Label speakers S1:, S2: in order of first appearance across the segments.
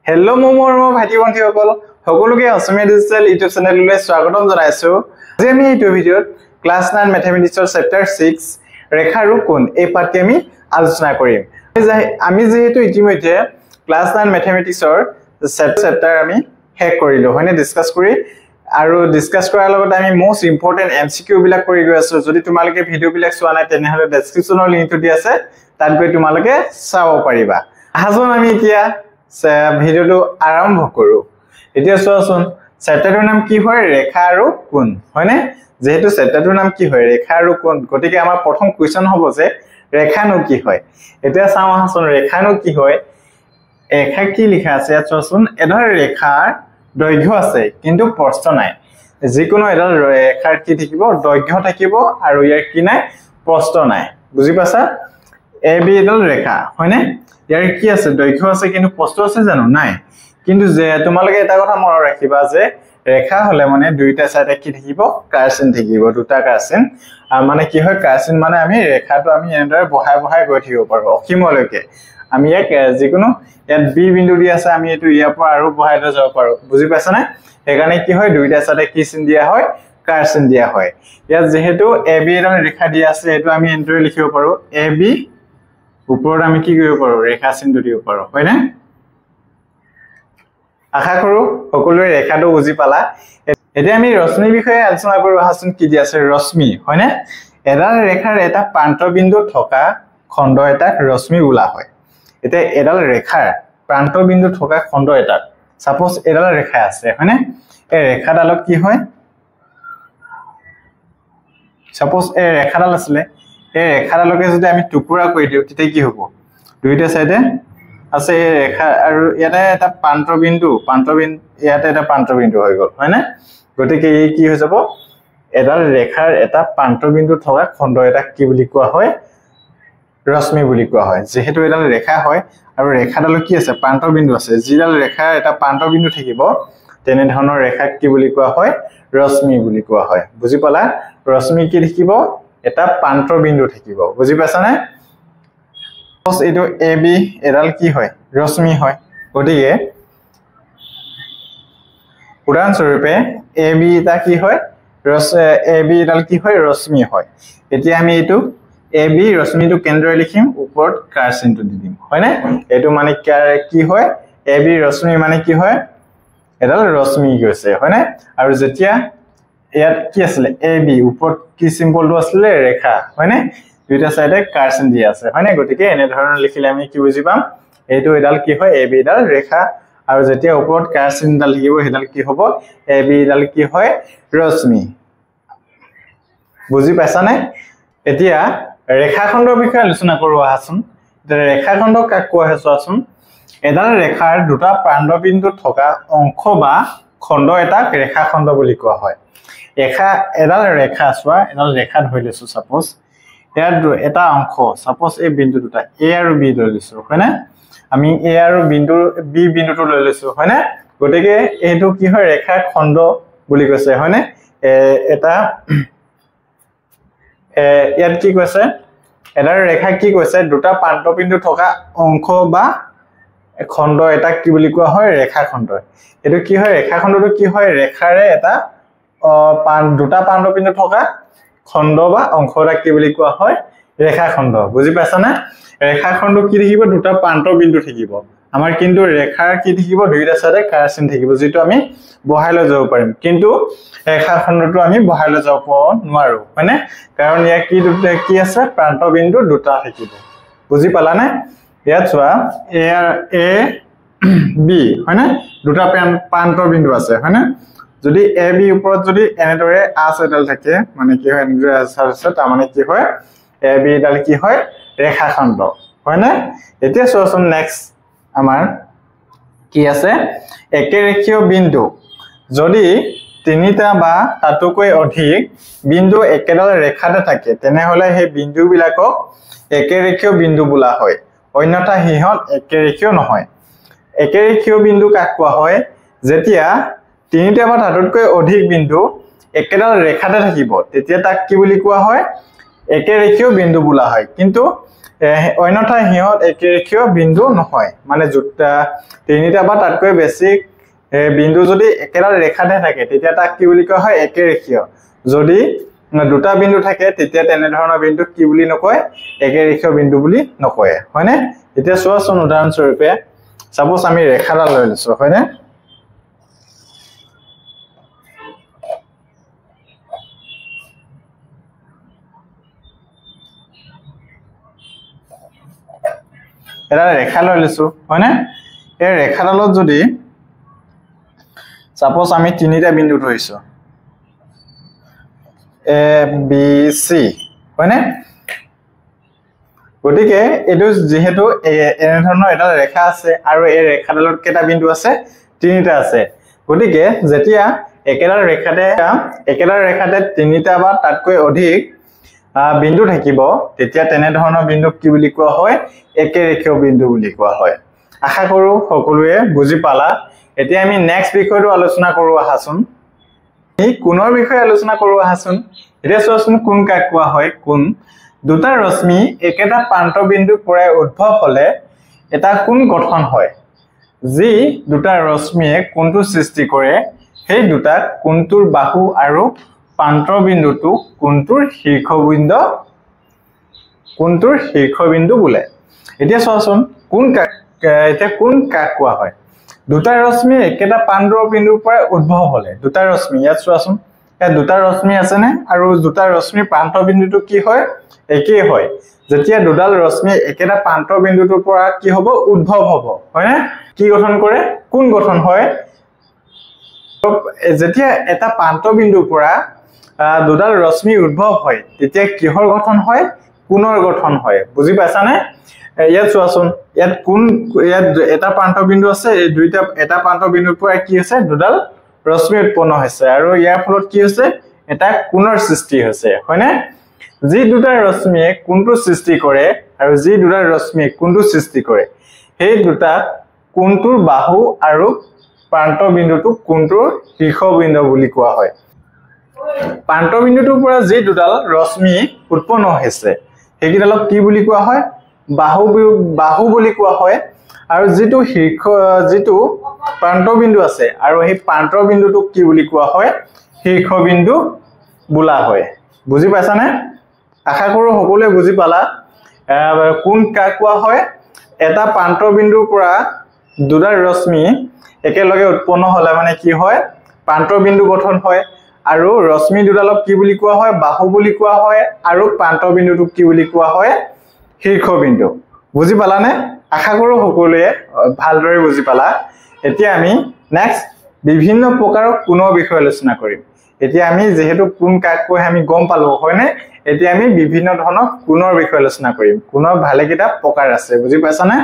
S1: Hello' মোৰ ভাইটি ভণ্টিসকল সকলোকে অসমীয়া ডিজিটেল ইউটিউব চেনেললৈ স্বাগতম জনাইছো। আজি আমি এই ভিডিঅ'ত ক্লাছ 9 ম্যাথমেটিক্সৰ চেপ্টাৰ 6 ৰেখা আৰু কোণ এই পাঠটি আমি আলোচনা কৰিম। আমি যেহেতু ইতিমধ্যে ক্লাছ 9 ম্যাথমেটিক্সৰ চেপ্টাৰ আমি শেষ কৰিলো হয়নে ডিসকাস কৰি আৰু ডিসকাস কৰাৰ লগতে আমি মোস্ট ইম্পৰ্টেন্ট এমসিকিউ বিলাক কৰি গৈ আছো। যদি তোমালোকে ভিডিও বিলাক চোৱা নাই তেনেহলে ডেসক্ৰিপচনৰ লিংকটো দি আছে, তাত গৈ তোমালোকে চাব পাৰিবা। আহাজন আমি এতিয়া ভিডিওটো আৰম্ভ কৰো। এতিয়া চোৱাচোন চেপ্টাৰটোৰ নাম কি হয় ৰেখা আৰু কোণ হয়নে। যেহেতু চেপ্টাৰটোৰ নাম কি হয় ৰেখা আৰু কোণ, গতিকে আমাৰ প্ৰথম কোৱেশ্চন হ'ব যে ৰেখানো কি হয়। এতিয়া চাওঁ আহাচোন ৰেখানো কি হয়। ৰেখা কি লিখা আছে ইয়াত চোৱাচোন, এডাল ৰেখাৰ দৈৰ্ঘ্য আছে কিন্তু প্ৰস্থ নাই। যিকোনো এডাল ৰেখাৰ কি থাকিব দৈৰ্ঘ্য থাকিব আৰু ইয়াৰ কি নাই প্ৰস্থ নাই। বুজি পাইছা? এ বি এডাল ৰেখা হয়নে, ইয়াৰ কি আছে দৈৰ্ঘ্য আছে কিন্তু প্ৰস্থ আছে জানো নাই। কিন্তু যে তোমালোকে এটা কথা মনত ৰাখিবা যে ৰেখা হলে মানে দুইটা সাইডে কি থাকিব কাৰ্চিন থাকিব, দুটা কাৰ্চিন। মানে কি হয় কাৰ্চিন মানে আমি ৰেখাটো আমি এনেদৰে বহাই বহাই গৈ থাকিব পাৰো অসীমলৈকে। আমি এক যিকোনো ইয়াত বি বিন্দু দি আছে, আমি এটো ইয়াৰ পৰা আৰু বহাই লৈ যাব পাৰো। বুজি পাইছা না? সেইকাৰণে কি হয় দুইটা সাইডে কি চিন দিয়া হয় কাৰ্চিন দিয়া হয়। ইয়াত যেহেতু এ বি এডাল ৰেখা দিয়া আছে এটো আমি এনেদৰে লিখিব পাৰো এ বি, ওপৰত আমি কি কৰিব পাৰো ৰেখা চিনটো দিব পাৰো হয়নে। আশা কৰো সকলোৱে ৰেখাটো বুজি পালা। এতিয়া আমি ৰশ্মিৰ বিষয়ে আলোচনা কৰো আহাচোন। কি দি আছে ৰশ্মি হয়নে। এডাল ৰেখাৰ এটা প্ৰান্তবিন্দু থকা খণ্ড এটাক ৰশ্মি বোলা হয়। এতিয়া এডাল ৰেখাৰ প্ৰান্তবিন্দু থকা খণ্ড এটাক সাপোজ এডাল ৰেখা আছে হয়নে, এই ৰেখাডালত কি হয় সাপোজ এই ৰেখাডাল আছিলে, এই ৰেখাডালকে যদি আমি টুকুৰা কৰি দিও তেতিয়া কি হ'ব দুইটা সাইডে আছে এই ৰেখা আৰু ইয়াতে এটা প্ৰান্তবিন্দু ইয়াতে এটা প্ৰান্তবিন্দু হৈ গল হয়নে। গতিকে এই কি হৈ যাব এডাল ৰেখাৰ এটা প্ৰান্তবিন্দু থকা খণ্ড এটাক কি বুলি কোৱা হয় ৰশ্মি বুলি কোৱা হয়। যেহেতু এডাল ৰেখা হয় আৰু ৰেখাডালত কি আছে প্ৰান্তবিন্দু আছে, যিডাল ৰেখাৰ এটা প্ৰান্তবিন্দু থাকিব তেনে ধৰণৰ ৰেখাক কি বুলি কোৱা হয় ৰশ্মি বুলি কোৱা হয়। বুজি পালা? ৰশ্মি কি থাকিব এটা প্ৰান্তবিন্দু থাকিব। বুজি পাইছা নে? এইটো এ বি এডাল কি হয় ৰশ্মি হয়। গতিকে উদাহৰণস্বৰূপে এ বি এটা কি হয় এ বি এডাল কি হয় ৰশ্মি হয়। এতিয়া আমি এইটো এ বি ৰশ্মিটো কেন্দ্ৰই লিখিম, ওপৰত কাৰ্চিনটো দি দিম হয়নে। এইটো মানে কি হয় এ বি ৰশ্মি মানে কি হয় এডাল ৰশ্মি গৈছে হয়নে। আৰু যেতিয়া ইয়াত কি আছিলে এ বি ওপৰত কি সিম্বলটো আছিলে ৰেখা হয়নে, দুইটা সাইডে কাৰ্চিন দিয়া আছে হয়নে। গতিকে এনে ধৰণৰ লিখিলে আমি কি বুজি পাম এইটো এডাল কি হয় এ বি এডাল ৰেখা, আৰু যেতিয়া ওপৰত কাৰ্চিন ডাল থাকিব সেইডাল কি হ'ব এ বি এডাল কি হয় ৰশ্মি। বুজি পাইছা নে? এতিয়া ৰেখাখণ্ডৰ বিষয়ে আলোচনা কৰো আহাচোন। ৰেখাখণ্ড কাক কোৱা হয় চোৱাচোন, এডাল ৰেখাৰ দুটা প্ৰান্তবিন্দু থকা অংশ বা খণ্ড এটাক ৰেখাখণ্ড বুলি কোৱা হয়। এডাল ৰেখা চোৱা, এডাল ৰেখা ধৰি লৈছো সাপোজ ইয়াত এটা অংশ সাপোজ এই বিন্দু দুটা এ আৰু বি লৈ লৈছো হয়নে। আমি এ আৰু বি বিন্দুটো লৈ লৈছো হয়নে। গতিকে এইটো কি হয় ৰেখাৰ খণ্ড বুলি কৈছে হয়নে। এটা ইয়াত কি কৈছে এডাল ৰেখা কি কৈছে দুটা প্ৰান্তবিন্দু থকা অংশ বা খণ্ড এটাক কি বুলি কোৱা হয় ৰেখাখণ্ড। এইটো কি হয় ৰেখাখণ্ডটো কি হয় ৰেখাৰে এটা দুটা প্ৰান্তবিন্দু থকা খণ্ড বা অংশ এটাক কি বুলি কোৱা হয় ৰেখাখণ্ড। বুজি পাইছা নে? ৰেখাখণ্ড কি থাকিব দুটা প্ৰান্তবিন্দু থাকিব আমাৰ, কিন্তু ৰেখাৰ কি থাকিব দুইটা সাইডে কাৰ্চিন থাকিব যিটো আমি বহাই লৈ যাব পাৰিম। কিন্তু ৰেখাখণ্ডটো আমি বহাই লৈ যাব নোৱাৰো হয়নে, কাৰণ ইয়াৰ কি আছে প্ৰান্তবিন্দু দুটা থাকিব। বুজি পালা নে? ইয়াত চোৱা এ বি হয়নে, দুটা প্ৰান্তবিন্দু আছে হয়নে। যদি এ বি ওপৰত যদি এনেদৰে আঁচ এডাল থাকে মানে কি হয় এনেদৰে আছে তাৰ মানে কি হয় এ বি এডাল কি হয় ৰেখাখণ্ড হয়নে। এতিয়া চোৱাচোন নেক্সট আমাৰ কি আছে একেৰেখীয় বিন্দু। যদি তিনিটা বা তাতোকৈ অধিক বিন্দু একেডাল ৰেখাতে থাকে তেনেহলে সেই বিন্দু বিলাকক একেৰেখীয় বিন্দু বোলা হয়, অন্যথা সিহঁত একেৰেখীয় নহয়। একেৰেখীয় বিন্দু কাক কোৱা হয়, যেতিয়া তিনিটা বা তাতোতকৈ অধিক বিন্দু একেডাল ৰেখাতে থাকিব তেতিয়া তাক কি বুলি কোৱা হয় একেৰেখীয় বিন্দু বোলা হয় কিন্তু অন্যথা হিহত একেৰেখীয় বিন্দু নহয় মানে তিনিটা বা তাতকৈ বেছি বিন্দু যদি একেডাল ৰেখাতে থাকে তেতিয়া তাক কি বুলি কোৱা হয় একেৰেখীয় যদি দুটা বিন্দু থাকে তেতিয়া তেনে ধৰণৰ বিন্দুক কি বুলি নকয় একেৰেখীয় বিন্দু বুলি নকয় হয়নে এতিয়া চোৱাচোন উদাহৰণ স্বৰূপে সাপোজ আমি ৰেখাডাল লৈ লৈছো হয়নে এটা ৰেখা লৈ লৈছো হয়নে এই ৰেখাডালত যদি সাপোজ আমি তিনিটা বিন্দু ধৰিছো A B C হয়নে গতিকে এটো যেহেতু এনে ধৰণৰ এটা ৰেখা আছে আৰু এই ৰেখাডালত কেটা বিন্দু আছে তিনিটা আছে গতিকে যেতিয়া একেডাল ৰেখাতে তিনিটা বা তাতকৈ অধিক বিন্দু থাকিব তেতিয়া তেনে ধৰণৰ বিন্দুক কি বুলি কোৱা হয় একেৰেখীয় বিন্দু বুলি কোৱা হয় আশা কৰো সকলোৱে বুজি পালা এতিয়া আমি নেক্সট বিষয়টো আলোচনা কৰো আহাচোন এই কোণৰ বিষয়ে আলোচনা কৰো আহাচোন এতিয়া চোৱাচোন কোণ কাক কোৱা হয় কোণ দুটা ৰশ্মি একেটা প্ৰান্ত বিন্দুৰ পৰা উদ্ভৱ হলে এটা কোণ গঠন হয় যি দুটা ৰশ্মিয়ে কোণটো সৃষ্টি কৰে সেই দুটা কোণটোৰ বাহু আৰু প্ৰান্ত বিন্দুটো কোণটোৰ শীৰ্ষবিন্দু বোলে এতিয়া চোৱাচোন কোণ কাক কোৱা হয় দুটা ৰশ্মি একেটা প্ৰান্ত বিন্দুৰ পৰা উদ্ভৱ হলে দুটা ৰশ্মি ইয়াত চোৱাচোন এই দুটা ৰশ্মি আছে নে আৰু দুটা ৰশ্মিৰ প্ৰান্ত বিন্দুটো কি হয় একেই হয় যেতিয়া দুডাল ৰশ্মি একেটা প্ৰান্ত বিন্দুটোৰ পৰা কি হ'ব উদ্ভৱ হ'ব হয়নে কি গঠন কৰে কোণ গঠন হয় যেতিয়া এটা প্ৰান্ত বিন্দুৰ পৰা দুডাল ৰশ্মি উদ্ভৱ হয় তেতিয়া কিহৰ গঠন হয় কোণৰ গঠন হয় বুজি পাইছানে ইয়াত চোৱাচোন ইয়াত কোণ ইয়াত এটা প্ৰান্ত বিন্দু আছে এই দুইটা এটা প্ৰান্ত বিন্দুৰ পৰা কি হৈছে দুডাল ৰশ্মি উৎপন্ন হৈছে আৰু ইয়াৰ ফলত কি হৈছে এটা কোণৰ সৃষ্টি হৈছে হয়নে যি দুটা ৰশ্মিয়ে কোণটো সৃষ্টি কৰে আৰু যি দুটা ৰশ্মিয়ে কোণটো সৃষ্টি কৰে সেই দুটা কোণটোৰ বাহু আৰু প্ৰান্ত বিন্দুটো কোণটোৰ শীৰ্ষবিন্দু বুলি কোৱা হয় প্ৰান্ত বিন্দুটোৰ পৰা যি দুডাল ৰশ্মি উৎপন্ন হৈছে সেইকেইডালক কি বুলি কোৱা হয় বাহু বুলি কোৱা হয় আৰু যিটো প্ৰান্ত বিন্দু আছে আৰু সেই প্ৰান্ত বিন্দুটোক কি বুলি কোৱা হয় শীৰ্ষবিন্দু বোলা হয় বুজি পাইছানে আশা কৰো সকলোৱে বুজি পালা কোণ কাক কোৱা হয় এটা প্ৰান্ত বিন্দুৰ পৰা দুডাল ৰশ্মি একেলগে উৎপন্ন হলে মানে কি হয় প্ৰান্ত বিন্দু গঠন হয় আৰু ৰশ্মি দুডালক কি বুলি কোৱা হয় বাহু বুলি কোৱা হয় আৰু প্ৰান্ত বিন্দুটোক কি বুলি কোৱা হয় শীৰ্ষবিন্দু বুজি পালানে আশা কৰো সকলোৱে ভালদৰে বুজি পালা এতিয়া আমি নেক্সট বিভিন্ন প্ৰকাৰৰ কোণৰ বিষয়ে আলোচনা কৰিম এতিয়া আমি যেহেতু কোণ কাক কয় আমি গম পালো হয়নে এতিয়া আমি বিভিন্ন ধৰণৰ কোণৰ বিষয়ে আলোচনা কৰিম কোণৰ ভালেকেইটা প্ৰকাৰ আছে বুজি পাইছানে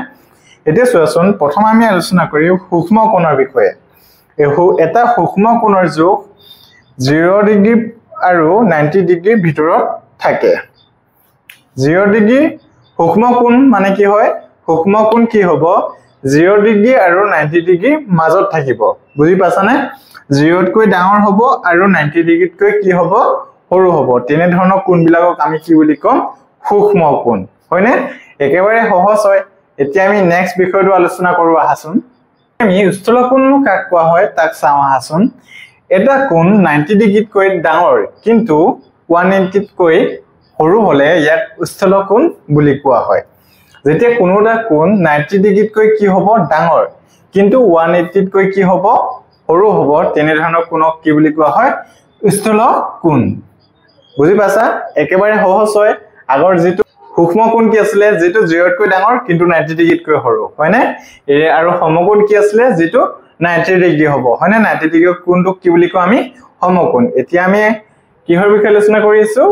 S1: এতিয়া চোৱাচোন প্ৰথম আমি আলোচনা কৰিম সূক্ষ্ম কোণৰ বিষয়ে এটা সূক্ষ্ম কোণৰ জোখ 0 ডিগ্ৰী আৰু 90 ডিগ্ৰীৰ ভিতৰত থাকে 0 ডিগ্ৰী সূক্ষ্ম কোণ মানে কি হয় সূক্ষ্ম কোণ কি হ'ব 0 ডিগ্ৰী আৰু 90 ডিগ্ৰীৰ মাজত থাকিব বুজি পাছানে 0 তকৈ ডাঙৰ হ'ব আৰু 90 ডিগ্ৰীতকৈ কি হ'ব সৰু হ'ব তেনে ধৰণৰ কোণবিলাকক আমি কি বুলি কম সূক্ষ্ম কোণ হয়নে একেবাৰে সহজ হয় এতিয়া আমি নেক্সট বিষয়টো আলোচনা কৰো আহাচোন আমি স্থূল কোণ কাক কোৱা হয় তাক চাওঁ আহাচোন এটা কোণ 90 ডিগ্ৰীতকৈ ডাঙৰ কিন্তু 180 তকৈ সৰু হলে ইয়াক স্থূল কোণ বুলি কোৱা হয় যেতিয়া কোনোটা কোণ 90 ডিগ্ৰীতকৈ কি হ'ব ডাঙৰ কিন্তু 180 তকৈ কি হ'ব সৰু হ'ব তেনে ধৰণৰ কোণক কি বুলি কোৱা হয় স্থূল কোণ বুজি পাইছা একেবাৰে সহজ হয় আগৰ যেটো সূক্ষ্ম কোণ কি আছিল যেটো 0 তকৈ ডাঙৰ কিন্তু 90 ডিগ্ৰীতকৈ সৰু হয়নে আৰু সমকোণ কি আছিল যেটো 90 ডিগ্ৰী হ'ব হয়নে 90 ডিগ্ৰী কোণটোক কি বুলি কওঁ আমি সমকোণ এতিয়া আমি কিহৰ বিষয়ে আলোচনা কৰি আছো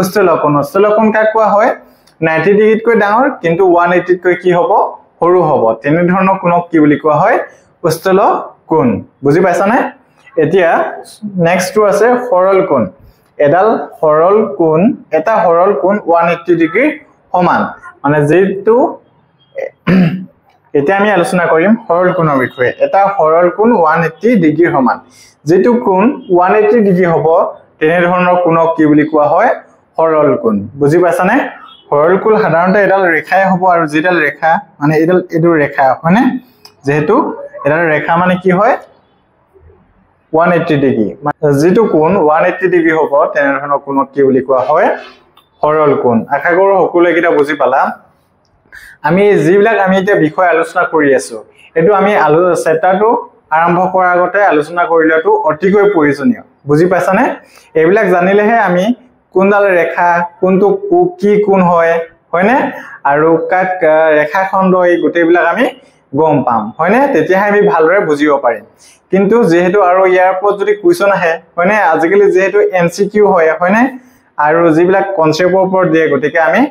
S1: স্থূল কোণ কাক কোৱা হয় 90 ডিগ্ৰীতকৈ ডাঙৰ কিন্তু 180 তকৈ কি হ'ব সৰু হ'ব তেনে ধৰণৰ কোণক কি বুলি কোৱা হয় স্থূল কোণ বুজি পাইছানে এতিয়া নেক্সটটো আছে সৰল কোণ এটা সৰল কোণ 180 ডিগ্ৰী সমান মানে যেটো এতিয়া আমি আলোচনা কৰিম সৰল কোণৰ বিষয়ে এটা সৰল কোণ 180 ডিগ্ৰী সমান যেটো কোণ 180 ডিগ্ৰী হ'ব তেনে ধৰণৰ কোণক কি বুলি কোৱা হয় সৰল কোণ বুজি পাইছানে সৰল কোণ সাধাৰণতে এডাল ৰেখাই হ'ব আৰু যেডাল ৰেখা মানে এডাল ৰেখা হয়নে যেহেতু এডাল ৰেখা মানে কি হয় 180 ডিগ্ৰী যেটো কোণ 180 ডিগ্ৰী হ'ব তেনে ধৰণৰ কোণক কি বুলি কোৱা হয় সৰল কোণ আশা কৰো সকলোৱে কিটা বুজি পালা আমি যিবিলাক আমি এতিয়া বিষয় আলোচনা কৰি আছো এটো আমি চেপ্টাৰটো আৰম্ভ কৰাৰ আগতে আলোচনা কৰিলেটো অতিকৈ প্ৰয়োজনীয় বুজি পাইছানে এইবিলাক জানিলেহে আমি কোনডাল ৰেখা কোনটো কি কোণ হয় হয়নে আৰু কাক ৰেখাখণ্ড এই গোটেইবিলাক আমি গম পাম হয়নে তেতিয়াহে আমি ভালদৰে বুজিব পাৰিম কিন্তু যেহেতু আৰু ইয়াৰ ওপৰত যদি কোৱেশ্চন আহে হয়নে আজিকালি যেহেতু এমসিকিউ হয় হয়নে আৰু যিবিলাক কনসেপ্টৰ ওপৰত দিয়ে গতিকে আমি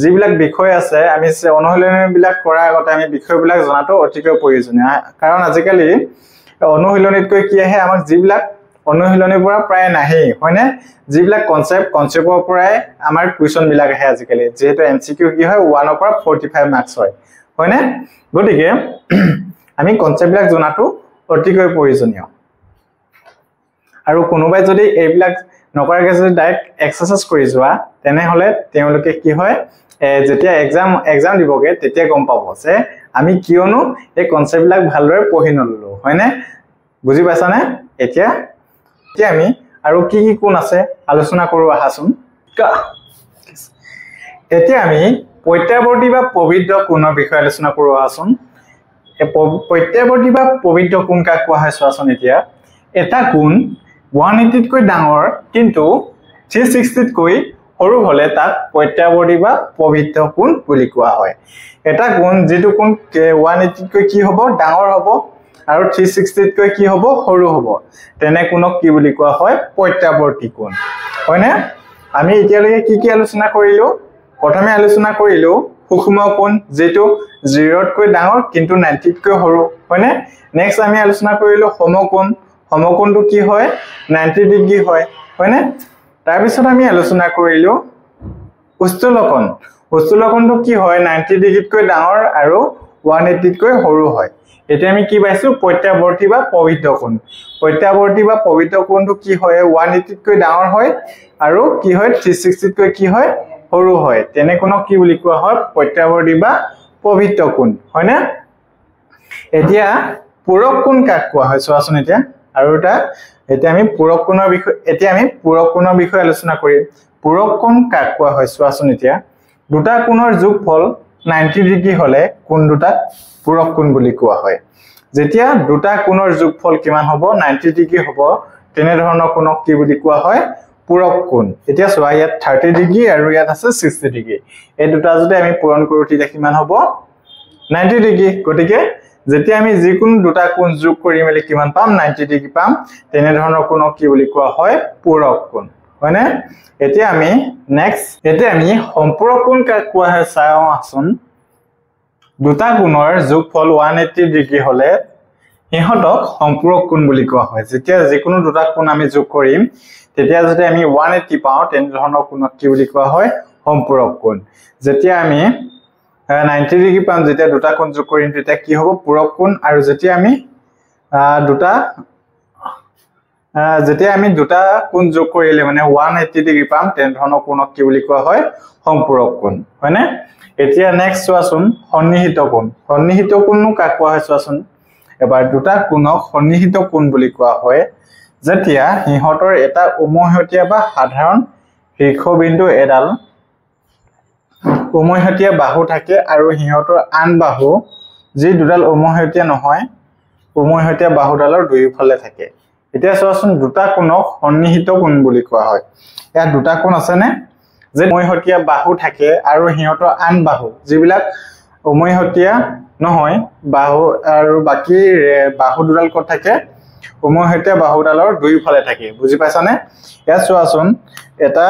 S1: যিবিলাক বিষয় আছে আমি অনুশীলনীবিলাক কৰাৰ আগতে আমি বিষয়বিলাক জনাটো অতিকৈ প্ৰয়োজনীয় কাৰণ আজিকালি অনুশীলনীতকৈ কি আহে আমাক যিবিলাক অনুশীলনীৰ পৰা প্ৰায় নাহে হয়নে যিবিলাক কনসেপ্টৰ পৰাই আমাৰ কোৱেশ্চন বিলাক আহে আজিকালি যেহেতু এমসিকিউ কি হয় 1 ৰ পৰা 45 মাৰ্কস হয় হয়নে গতিকে আমি কনসেপ্টবিলাক জনাটো অতিকৈ প্ৰয়োজনীয় আৰু কোনোবাই যদি এইবিলাক নকৰাকে যদি ডাইৰেক্ট এক্সাৰসাইজ কৰি যোৱা তেনে হলে তেওঁলোকে কি হয় যেতিয়া এক্সাম দিবগে তেতিয়া গম পাব যে আমি কিয়নো এই কনসেপ্টবিলাক ভালদৰে পঢ়ি নললো হয়নে বুজি পাইছানে এতিয়া আমি আৰু কি কোণ আছে আলোচনা কৰো আহাচোন এতিয়া আমি প্ৰত্যাৱৰ্তী বা পবিত্ৰ কোণৰ বিষয়ে আলোচনা কৰো আহাচোন প্ৰত্যাৱৰ্তী বা পবিত্ৰ কোণ কাক কোৱা হয় চোৱাচোন এতিয়া এটা কোণ 180 তকৈ ডাঙৰ কিন্তু 360 তকৈ সৰু হলে তাক প্ৰত্যাৱৰ্তী বা পবিত্ৰ কোণ বুলি কোৱা হয় এটা কোণ যেটো কোণ 180 তকৈ কি হ'ব ডাঙৰ হ'ব আৰু 360 তকৈ কি হ'ব সৰু হ'ব তেনে কোণক কি বুলি কোৱা হয় প্ৰত্যাৱৰ্তী কোণ হয়নে আমি এতিয়ালৈকে কি আলোচনা কৰিলো প্ৰথমে আলোচনা কৰিলো সূক্ষ্ম কোণ যেটো 0 তকৈ ডাঙৰ কিন্তু 90 তকৈ সৰু হয়নে নেক্সট আমি আলোচনা কৰিলো সমকোণটো কি হয় 90 ডিগ্ৰী হয় হয়নে তাৰ পিছত আমি আলোচনা কৰিলো উষ্ঠলকোণটো কি হয় 90 ডিগ্ৰীতকৈ ডাঙৰ আৰু 180 তকৈ সৰু হয় এতিয়া আমি কি পাইছো প্ৰত্যাৱৰ্তী বা পবিত্ৰ কোণটো কি হয় 180 তকৈ ডাঙৰ হয় আৰু কি হয় 360 তকৈ কি হয় সৰু হয় তেনে কোণক কি বুলি কোৱা হয় প্ৰত্যাৱৰ্তী বা পবিত্ৰ কোণ হয়নে এতিয়া পূৰক কোণ কাক কোৱা হয় চোৱাচোন এতিয়া আৰু এতিয়া আমি পূৰক কোণৰ বিষয়ে আলোচনা কৰিম পূৰক কোণ কাক কোৱা হয় চোৱাচোন এতিয়া দুটা কোণৰ যোগফল 90 ডিগ্ৰী হলে কোণ দুটাক পূৰক কোণ বুলি কোৱা হয় যেতিয়া দুটা কোণৰ যোগফল কিমান হ'ব 90 ডিগ্ৰী হ'ব তেনে ধৰণৰ কোণক কি বুলি কোৱা হয় পূৰক কোণ এতিয়া চোৱা ইয়াত 30 ডিগ্ৰী আৰু ইয়াত আছে 60 ডিগ্ৰী এই দুটা যদি আমি পূৰণ কৰো তেতিয়া কিমান হ'ব 90 ডিগ্ৰী গতিকে যেতিয়া আমি যিকোনো দুটা কোণ যোগ কৰি মেলি কিমান পাম 90 ডিগ্ৰী পাম তেনে ধৰণৰ কোণক কি বুলি কোৱা হয় পূৰক কোণ হয়নে এতিয়া আমি সম্পূৰক কোণ কাক কোৱা হয় চাওঁ আছোন দুটা কোণৰ যোগফল 180 ডিগ্ৰী হলে ইহঁতক সম্পূৰক কোণ বুলি কোৱা হয় যেতিয়া যিকোনো দুটা কোণ আমি যোগ কৰিম তেতিয়া যদি আমি 180 পাওঁ তেনে ধৰণৰ কোণক কি বুলি কোৱা হয় সম্পূৰক কোণ যেতিয়া আমি 90 ডিগ্ৰী পাম যেতিয়া দুটা কোণ যোগ কৰিম তেতিয়া কি হ'ব পূৰক কোণ আৰু যেতিয়া আমি দুটা কোণ যোগ কৰিলে মানে 180 ডিগ্ৰী পাম তেনে ধৰণৰ কোণক কি বুলি কোৱা হয় সম্পূৰক কোণ হয়নে এতিয়া নেক্সট চোৱাচোন সন্নিহিত কোণনো কাক কোৱা হয় চোৱাচোন এবাৰ দুটা কোণক সন্নিহিত কোণ বুলি কোৱা হয় যেতিয়া হিহঁতৰ এটা উমৈহতীয়া বা সাধাৰণ শীৰ্ষবিন্দু এডাল উমৈহতীয়া বাহু থাকে আৰু হিহঁতৰ আন বাহু যি দুডাল উমৈহতীয়া নহয় উমৈহতীয়া বাহুডালৰ দুয়োফালে থাকে এতিয়া চোৱাচোন দুটা কোণক সন্নিহিত কোণ বুলি কোৱা হয় ইয়াত দুটা কোণ আছে নে যে উমৈহতীয়া বাহু থাকে আৰু হিহঁতৰ আন বাহু যিবিলাক উমৈহতীয়া নহয় বাহু আৰু বাকি বাহু দুডাল ক'ত থাকে উমৈহতীয়া বাহুডালৰ দুয়োফালে থাকে বুজি পাইছানে ইয়াত চোৱাচোন এটা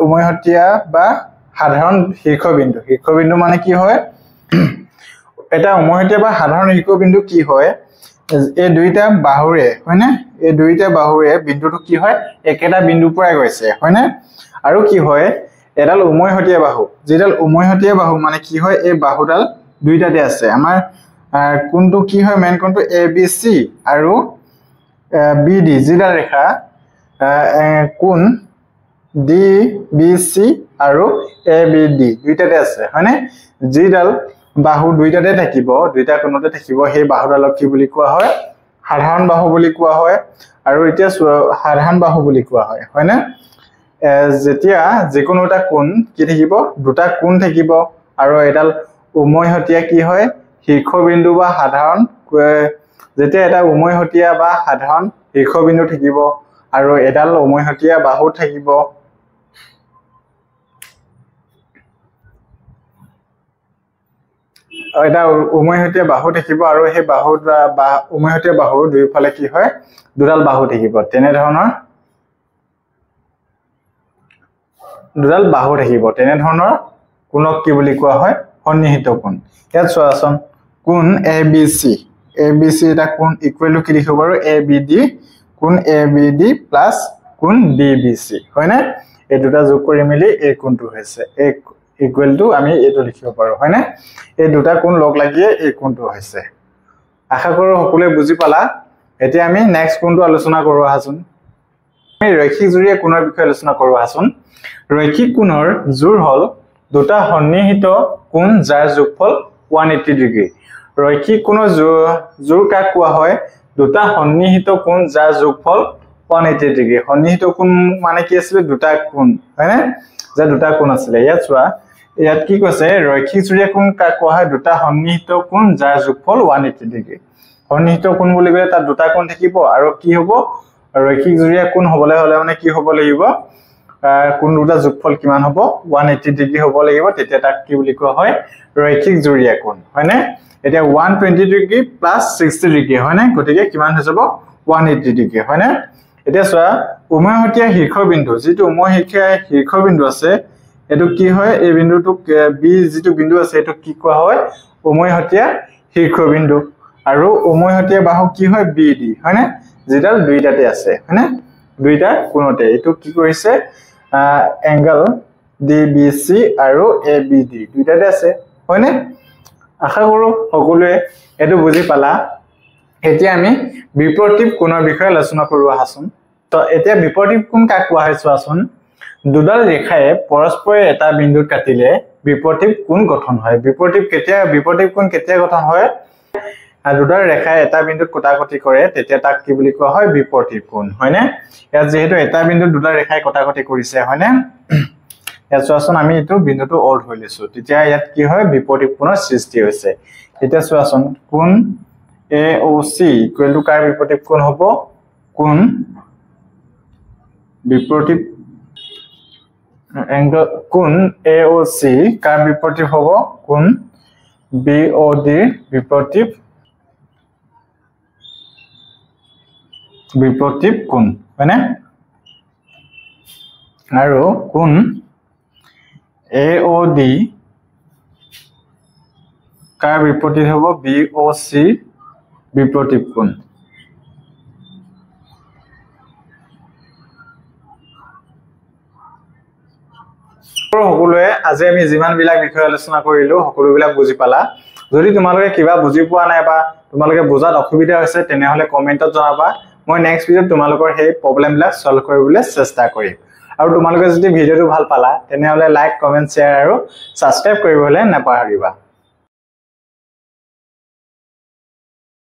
S1: উমৈহতীয়া বা সাধাৰণ শীৰ্ষবিন্দু মানে কি হয় এটা উমৈহতীয়া বা সাধাৰণ শীৰ্ষবিন্দু কি হয় এই দুইটা বাহুৰে হয়নে এই দুইটা বাহুৰে বিন্দুটো কি হয় একেটা বিন্দুৰ পৰাই গৈছে হয়নে আৰু কি হয় এডাল উমৈহতীয়া বাহু যেডাল উমৈহতীয়া বাহু মানে কি হয় এই বাহুডাল দুইটাতে আছে আমাৰ কোনটো কি হয় মেইন কোনটো ABC আৰু BD যেডাল ৰেখা কোণ ডি বি সি আৰু এ বি ডি দুইটাতে আছে হয়নে যিডাল বাহু দুইটাতে থাকিব দুইটা কোণতে থাকিব সেই বাহুডালক কি বুলি কোৱা হয় সাধাৰণ বাহু বুলি কোৱা হয় আৰু এতিয়া সাধাৰণ বাহু বুলি কোৱা হয় হয়নে যেতিয়া যিকোনো এটা কোণ কি থাকিব দুটা কোণ থাকিব আৰু এডাল উমৈহতীয়া কি হয় শীৰ্ষবিন্দু বা সাধাৰণ যেতিয়া এটা উমৈহতীয়া বা সাধাৰণ শীৰ্ষবিন্দু থাকিব আৰু এডাল উমৈহতীয়া বাহু থাকিব এটা উমৈহতীয়া বাহু থাকিব আৰু সেই বাহু বা উমৈহতীয়া বাহুৰ দুইফালে কি হয় দুডাল বাহু থাকিব তেনে ধৰণৰ কোণক কি বুলি কোৱা হয় সন্নিহিত কোণ ইয়াত চোৱাচোন কোণ এবিসি এটা কোণ ইকুৱেল টু কি লিখিব পাৰো এবিডি কোণ এবিডি প্লাস কোণ ডিবিসি হয়নে এই দুটা যোগ কৰি মিলি এই কোণটো হৈছে ইকুৱেল টু আমি এটো লিখিব পাৰো হয়নে এই দুটা কোণ লগ লাগিয়ে এই কোণটো হৈছে আশা কৰো সকলোৱে বুজি পালা এতিয়া আমি নেক্সট কোণটো আলোচনা কৰো আহাচোন আমি ৰৈখিক জোৰীয়া কোণৰ বিষয়ে আলোচনা কৰো আহাচোন ৰৈখিক কোণৰ জোৰ হল দুটা সন্নিহিত কোণ যাৰ যোগফল 180 ডিগ্ৰী ৰৈখিক কোণৰ জোৰ কাক কোৱা হয় দুটা সন্নিহিত কোণ যাৰ যোগফল 180 ডিগ্ৰী সন্নিহিত কোণ মানে কি আছিল দুটা কোণ হয়নে যে দুটা কোণ আছিল ইয়াত কি কৈছে ৰৈখিক জোৰীয়া কোণ কাক কোৱা হয় দুটা সন্নিহিত কোণ যাৰ যোগফল 180 ডিগ্ৰী সন্নিহিত কোণ বুলি কলে তাত দুটা কোণ থাকিব আৰু কি হ'ব ৰৈখিক জোৰীয়া কোণ হ'বলৈ হলে মানে কি হ'ব লাগিব কোণ দুটা যোগফল কিমান হ'ব 180 ডিগ্ৰী হ'ব লাগিব তেতিয়া তাক কি বুলি কোৱা হয় ৰৈখিক জোৰীয়া কোণ হয়নে এতিয়া 120 ডিগ্ৰী প্লাস 60 ডিগ্ৰী হয়নে গতিকে কিমান হৈ যাব 180 ডিগ্ৰী হয়নে এতিয়া চোৱা উমৈহতীয়া শীৰ্ষবিন্দু যিটো উমৈহতীয়া শীৰ্ষবিন্দু আছে এটো কি হয় এই বিন্দুটো বি যিটো বিন্দু আছে এটো কি কোৱা হয় উমৈহতীয়া শীৰ্ষবিন্দু আৰু উমৈহতীয়া বাহু কি হয় বিডি হয়নে যেডাল দুইটাতে আছে হয়নে দুইটা কোণতে এটো কি কৰিছে এংগল ডিবিসি আৰু এবিডি দুইটাতে আছে হয়নে আশা কৰো সকলোৱে এটো বুজি পালা এতিয়া আমি বিপৰীত কোণৰ বিষয়ে আলোচনা কৰো আহাচোন তো এতিয়া বিপৰীত কোণ কাক কোৱা হয় চোৱাচোন দুডাল ৰেখায়ে পৰস্পৰে এটা বিন্দুত কাটিলে বিপৰীত কোণ গঠন হয় বিপৰীত কোণ কেতিয়া গঠন হয় দুডাল ৰেখায়ে এটা বিন্দুত কটাকটি কৰে তেতিয়া তাক কি বুলি কোৱা হয় বিপৰীত কোণ হয়নে ইয়াত যেহেতু এটা বিন্দুত দুডাল ৰেখায়ে কটাকটি কৰিছে হয়নে ইয়াত চোৱাচোন আমি এটো বিন্দুটো অল হৈ লৈছো তেতিয়া ইয়াত কি হয় বিপৰীত কোণৰ সৃষ্টি হৈছে এতিয়া চোৱাচোন কোণ AOC ইকুৱেল টু কাৰ বিপৰীত কোণ হ'ব কোণ বিপৰীত angle কোণ AOC কাৰ বিপৰীত হ'ব কোণ BOD বিপৰীত কোণ হয়নে আৰু কোণ AOD কাৰ বিপৰীত হ'ব BOC বিপৰীত কোণ সকলোৱে আজি আমি যিমান বিলাক বিষয় আলোচনা কৰিলো সকলোবিলাক বুজি পালা যদি তোমালোকে কিবা বুজি পোৱা নাই বা তোমালোকে বুজাত অসুবিধা হৈছে তেনেহলে কমেন্টত জনাবা মই নেক্সট ভিডিঅত তোমালোকৰ সেই প্ৰবলেম বিলাক সলভ কৰিবলৈ চেষ্টা কৰিম আৰু তোমালোকে যদি ভিডিঅটো ভাল পালা তেনেহলে লাইক কমেন্ট শ্বেয়াৰ আৰু সাবস্ক্ৰাইব কৰিবলৈ নাপাহৰিবা